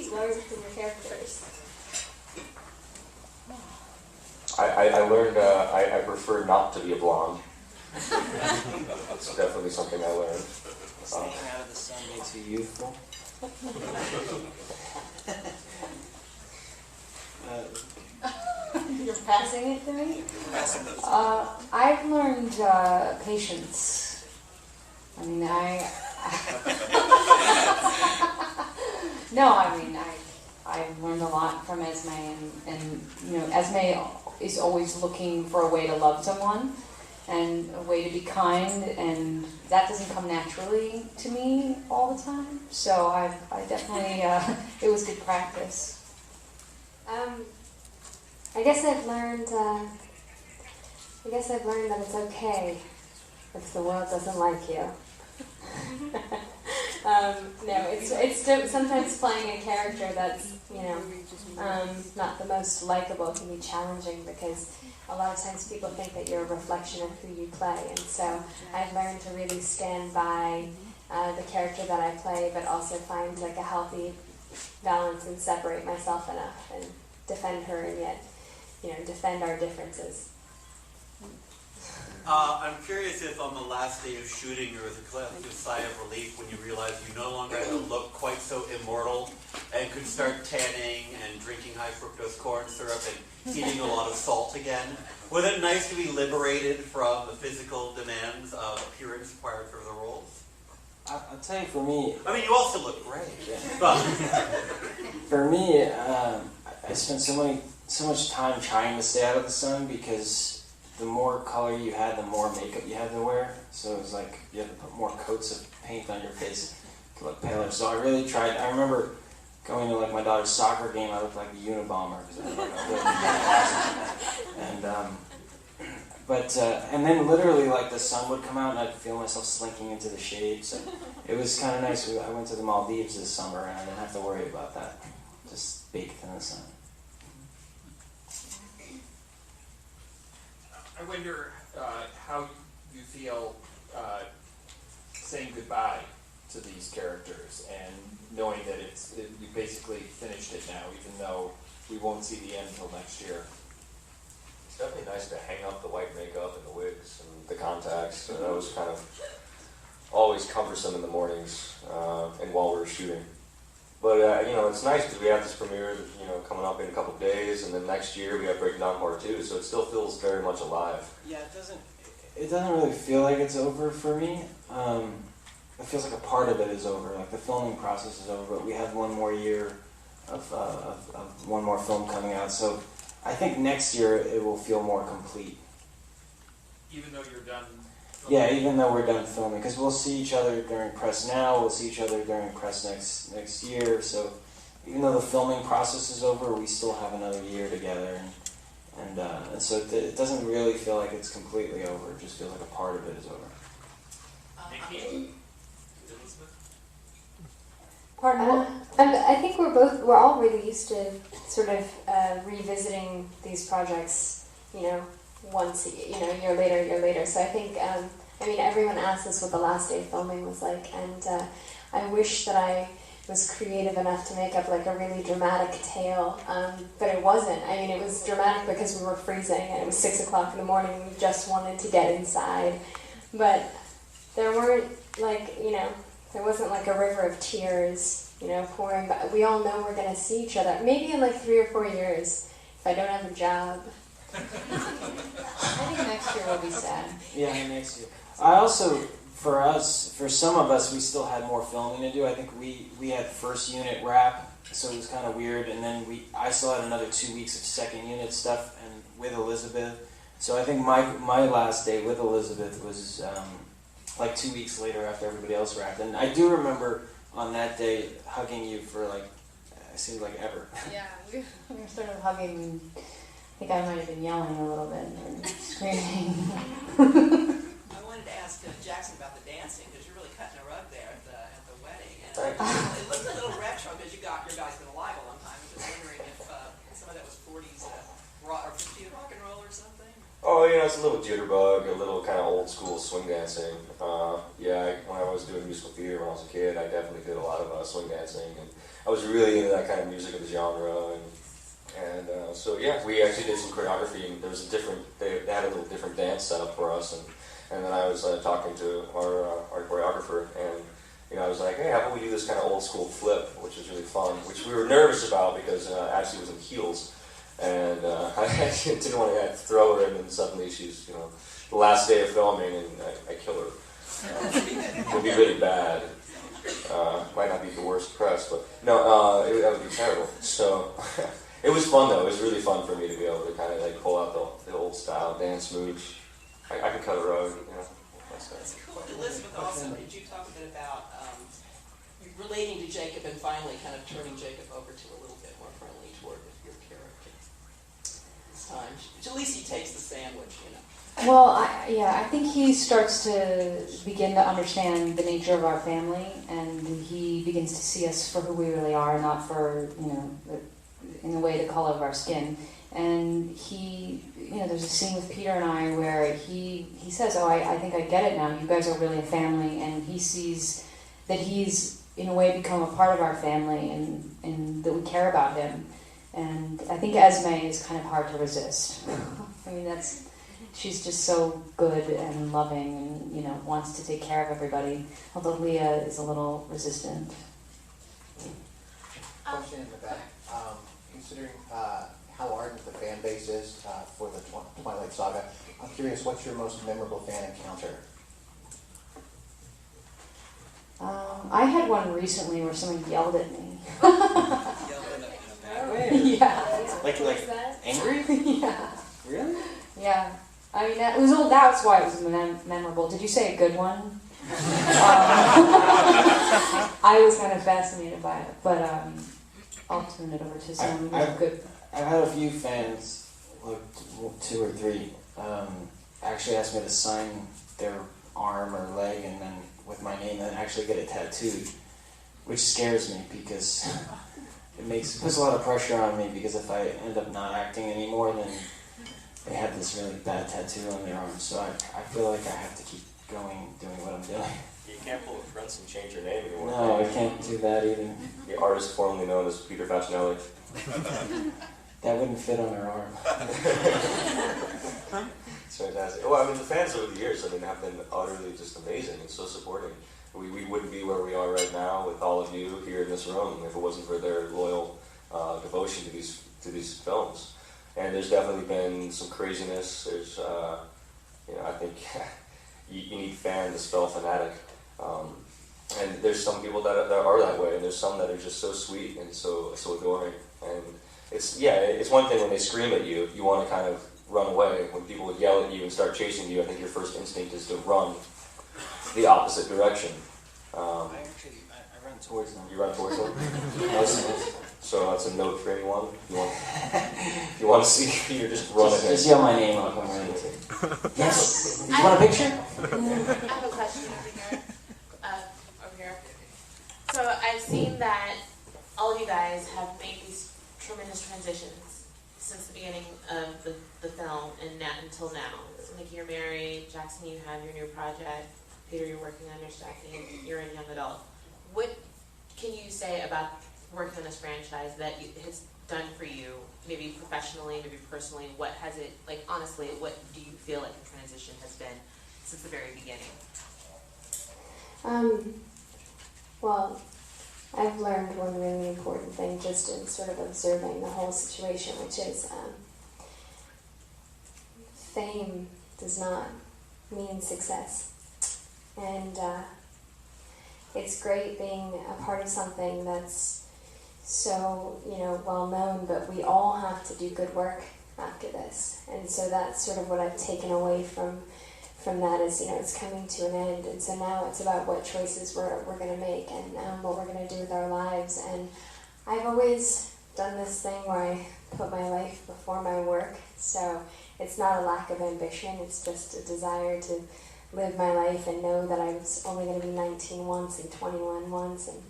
these words from your characters? I learned I prefer not to be a blonde. That's definitely something I learned. Staying out of the sun makes you youthful. You're passing it to me? I've learned patience. I mean, I've learned a lot from Esme, and you know, Esme is always looking for a way to love someone and a way to be kind, and that doesn't come naturally to me all the time. So I definitely it was good practice. I guess I've learned that it's okay if the world doesn't like you. No, it's sometimes playing a character that's, you know, not the most likable can be challenging, because a lot of times people think that you're a reflection of who you play, and so I've learned to really stand by the character that I play, but also find like a healthy balance and separate myself enough and defend her, and yet, you know, defend our differences. I'm curious if on the last day of shooting there was a collective sigh of relief when you realized you no longer had to look quite so immortal and could start tanning and drinking high fructose corn syrup and eating a lot of salt again. Was it nice to be liberated from the physical demands of appearance required for the roles? I'll tell you, for me... I mean, you also look great. Yeah. But for me, I spent so much time trying to stay out of the sun, because the more color you had, the more makeup you had to wear. So it was like you had to put more coats of paint on your face to look paler. So I really tried. I remember going to like my daughter's soccer game. I looked like a Unabomber because I had like a and then literally like the sun would come out and I'd feel myself slinking into the shade. So it was kind of nice. I went to the Maldives this summer and I didn't have to worry about that. Just baked in the sun. I wonder how you feel saying goodbye to these characters and knowing that you basically finished it now, even though we won't see the end until next year. It's definitely nice to hang up the white makeup and the wigs and the contacts. So that was kind of always cumbersome in the mornings and while we were shooting. But you know, it's nice because we have this premiere, you know, coming up in a couple of days, and then next year we have Breaking Down Part 2, so it still feels very much alive. Yeah, it doesn't really feel like it's over for me. It feels like a part of it is over, like the filming process is over, but we have one more year of one more film coming out, so I think next year it will feel more complete. Even though you're done filming? Yeah, even though we're done filming, because we'll see each other during press now, we'll see each other during press next year, so even though the filming process is over, we still have another year together, and so it doesn't really feel like it's completely over, it just feels like a part of it is over. Pardon? I think we're all really used to sort of revisiting these projects, you know, once, you know, a year later. So I think, I mean, everyone asked us what the last day of filming was like, and I wish that I was creative enough to make up like a really dramatic tale, but it wasn't. I mean, it was dramatic because we were freezing, and it was 6 o'clock in the morning, and we just wanted to get inside. But there weren't, like, you know, there wasn't like a river of tears, you know, pouring, but we all know we're going to see each other. Maybe in like 3 or 4 years, if I don't have a job. I think next year will be sad. Yeah, next year. I also, for some of us, we still had more filming to do. I think we had first unit wrap, so it was kind of weird, and then I still had another 2 weeks of second unit stuff and with Elizabeth. So I think my last day with Elizabeth was like 2 weeks later after everybody else wrapped. And I do remember on that day hugging you for like, it seemed like ever. Yeah, we were sort of hugging, and I think I might have been yelling a little bit and screaming. I wanted to ask Jackson about the dancing, because you're really cutting a rug there at the wedding. And it looks a little retro, because your guy's been alive a long time. I'm just wondering if some of that was 40s rock or 50s rock and roll or something. Oh, you know, it's a little jitterbug, a little kind of old school swing dancing. When I was doing musical theater when I was a kid, I definitely did a lot of swing dancing. And I was really into that kind of music of the genre, and so yeah, we actually did some choreography, and there was a different, they had a little different dance set up for us, and then I was talking to our choreographer, and I was like, hey, how about we do this kind of old school flip, which is really fun, which we were nervous about because Ashley was in heels, and I actually didn't want to throw her, and then suddenly she's, the last day of filming, and I kill her. It would be really bad. Might not be the worst press, but no, that would be terrible. So it was fun though. It was really fun for me to be able to kind of like pull out the old style dance moves. I can cut a rug, That's cool. Elizabeth, also, could you talk a bit about relating to Jacob and finally kind of turning Jacob over to a little bit more friendly toward your character this time? At least he takes the sandwich, Well, I think he starts to begin to understand the nature of our family, and he begins to see us for who we really are, not for, in a way, the color of our skin. And he, there's a scene with Peter and I where he says, oh, I think I get it now. You guys are really a family, and he sees that he's, in a way, become a part of our family, and that we care about him. And I think Esme is kind of hard to resist. I mean, she's just so good and loving and, wants to take care of everybody, although Leah is a little resistant. Question in the back. Considering how ardent the fan base is for the Twilight Saga, I'm curious, what's your most memorable fan encounter? I had one recently where someone yelled at me. Yeah. Like angry? Yeah. Really? Yeah. I mean, that's why it was memorable. Did you say a good one? I was kind of fascinated by it, but I'll turn it over to someone who's good. I've had a few fans, like 2 or 3, actually asked me to sign their arm or leg and then with my name and then actually get it tattooed, which scares me because it puts a lot of pressure on me, because if I end up not acting anymore, then they have this really bad tattoo on their arm. So I feel like I have to keep going, doing what I'm doing. You can't pull a Prince and change your name anymore. No, I can't do that either. The artist formerly known as Peter Facinelli. That wouldn't fit on her arm. It's fantastic. Well, I mean, the fans over the years, have been utterly just amazing and so supporting. We wouldn't be where we are right now with all of you here in this room if it wasn't for their loyal devotion to these films. And there's definitely been some craziness. There's, I think you need fan to spell fanatic. And there's some people that are that way, and there's some that are just so sweet and so adoring. And it's one thing when they scream at you, you want to kind of run away. When people would yell at you and start chasing you, I think your first instinct is to run the opposite direction. I run towards them. You run towards them? So that's a note for anyone. If you want to see Peter, just run ahead. Just yell my name, I'll come right into it. Yes? You want a picture? I have a question over here. So I've seen that all of you guys have made these tremendous transitions since the beginning of the film and until now. So Nikki, you're married. Jackson, you have your new project. Peter, you're working on your stuff, and you're a young adult. What can you say about working on this franchise that has done for you, maybe professionally, maybe personally? What has it, honestly, what do you feel like the transition has been since the very beginning? Well, I've learned one really important thing just in sort of observing the whole situation, which is fame does not mean success. And it's great being a part of something that's so, well known, but we all have to do good work after this. And so that's sort of what I've taken away from that is, it's coming to an end. And so now it's about what choices we're going to make and what we're going to do with our lives. And I've always done this thing where I put my life before my work. So it's not a lack of ambition. It's just a desire to live my life and know that I was only going to be 19 once and 21 once. And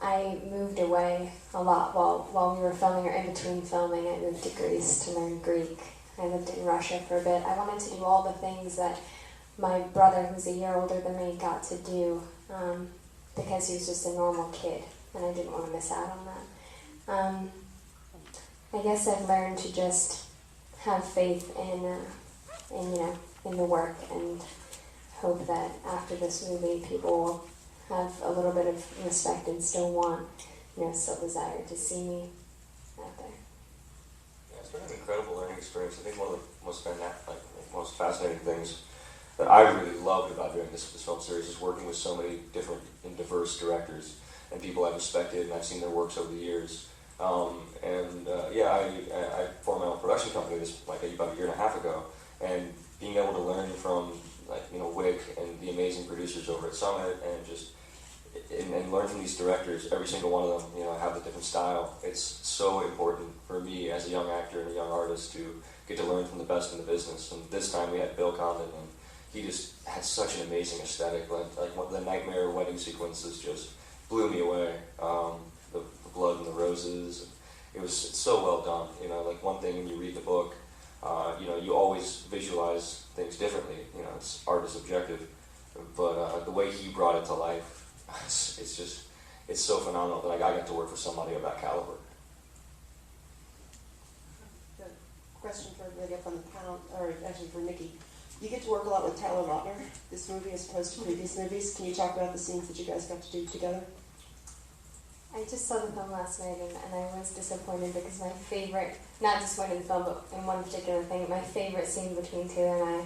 I moved away a lot while we were filming or in between filming. I moved to Greece to learn Greek. I lived in Russia for a bit. I wanted to do all the things that my brother, who's a year older than me, got to do because he was just a normal kid. and I didn't want to miss out on that. I guess I've learned to just have faith in the work, and hope that after this movie, people will have a little bit of respect and still want, still desire to see me out there. Yeah, it's been an incredible learning experience. I think one of the most fascinating things that I really loved about doing this film series is working with so many different and diverse directors and people I've respected and I've seen their works over the years. I formed my own production company about a year and a half ago, and being able to learn from Wick and the amazing producers over at Summit, and learn from these directors. Every single one of them, have a different style. It's so important for me as a young actor and a young artist to get to learn from the best in the business. And this time we had Bill Condon, and he just had such an amazing aesthetic. The nightmare wedding sequences just blew me away. The blood and the roses. It's so well done. One thing when you read the book, you always visualize things differently. Art is subjective, but the way he brought it to life, it's so phenomenal that I got to work for somebody of that caliber. The question for everybody up on the panel, or actually for Nikki. You get to work a lot with Taylor Lautner, this movie, as opposed to previous movies. Can you talk about the scenes that you guys got to do together? I just saw the film last night, and I was disappointed because my favorite, not disappointed in the film, but in one particular thing, my favorite scene between Taylor and I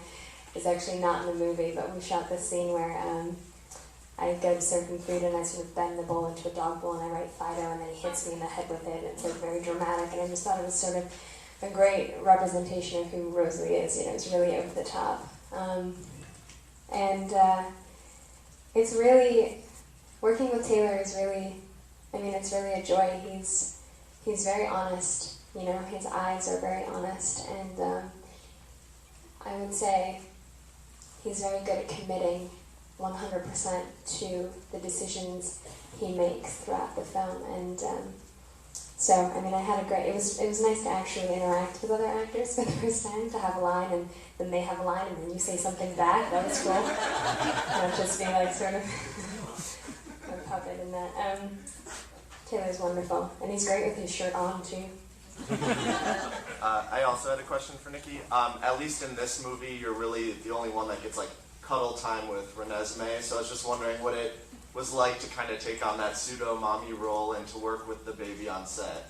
is actually not in the movie, but we shot this scene where I go to serve him food and I sort of bend the bowl into a dog bowl and I write Fido, and then he hits me in the head with it, and it's very dramatic, and I just thought it was sort of a great representation of who Rosalie is. It's really over the top. It's really, working with Taylor is really, it's really a joy. He's very honest, his eyes are very honest, and I would say he's very good at committing 100% to the decisions he makes throughout the film, and I had a great, it was nice to actually interact with other actors for the first time, to have a line, and then they have a line, and then you say something back. That was cool. Not just be sort of a puppet in that. Taylor's wonderful, and he's great with his shirt on, too. I also had a question for Nikki. At least in this movie, you're really the only one that gets cuddle time with Renesmee, so I was just wondering what it was like to kind of take on that pseudo-mommy role and to work with the baby on set.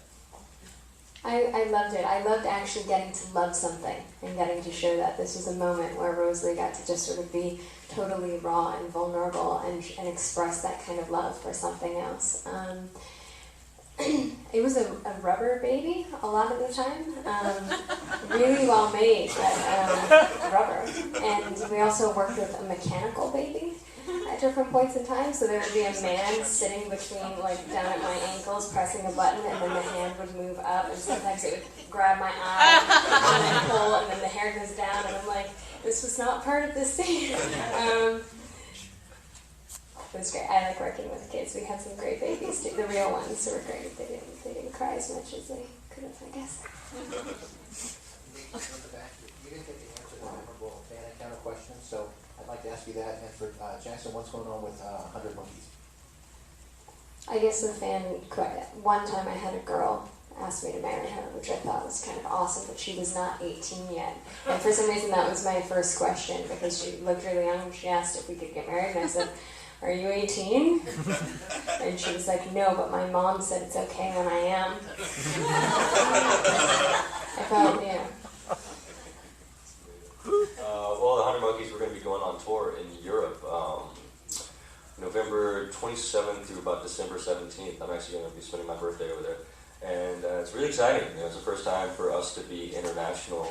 I loved it. I loved actually getting to love something and getting to show that. This was a moment where Rosalie got to just sort of be totally raw and vulnerable and express that kind of love for something else. It was a rubber baby a lot of the time, really well made, but rubber. And we also worked with a mechanical baby at different points in time, so there would be a man sitting between, down at my ankles, pressing a button, and then the hand would move up, and sometimes it would grab my eye, and then pull, and then the hair goes down, and I'm like, this was not part of this scene. It was great. I like working with kids. We had some great babies too. The real ones were great. They didn't cry as much as they could have, I guess. You didn't get to answer the memorable fan encounter question, so I'd like to ask you that. And for Jackson, what's going on with 100 Monkeys? I guess the fan, one time I had a girl ask me to marry her, which I thought was kind of awesome, but she was not 18 yet. And for some reason that was my first question, because she looked really young. She asked if we could get married, and I said, "Are you 18? And she was like, "No, but my mom said it's okay when I am." I thought, Well, the 100 Monkeys, we're going to be going on tour in Europe, November 27th through about December 17th. I'm actually going to be spending my birthday over there. And it's really exciting. It's the first time for us to be international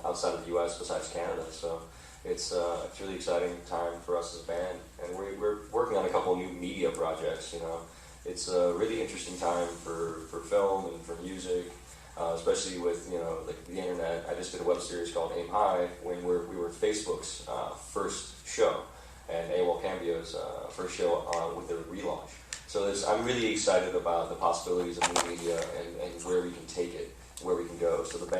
outside of the U.S. besides Canada. So it's a really exciting time for us as a band. And we're working on a couple new media projects. It's a really interesting time for film and for music. Especially with the internet. I just did a web series called Aim High when we were Facebook's first show, and AWOL Cambio's first show with their relaunch. So I'm really excited about the possibilities of new media and where we can take it, where we can go. So the band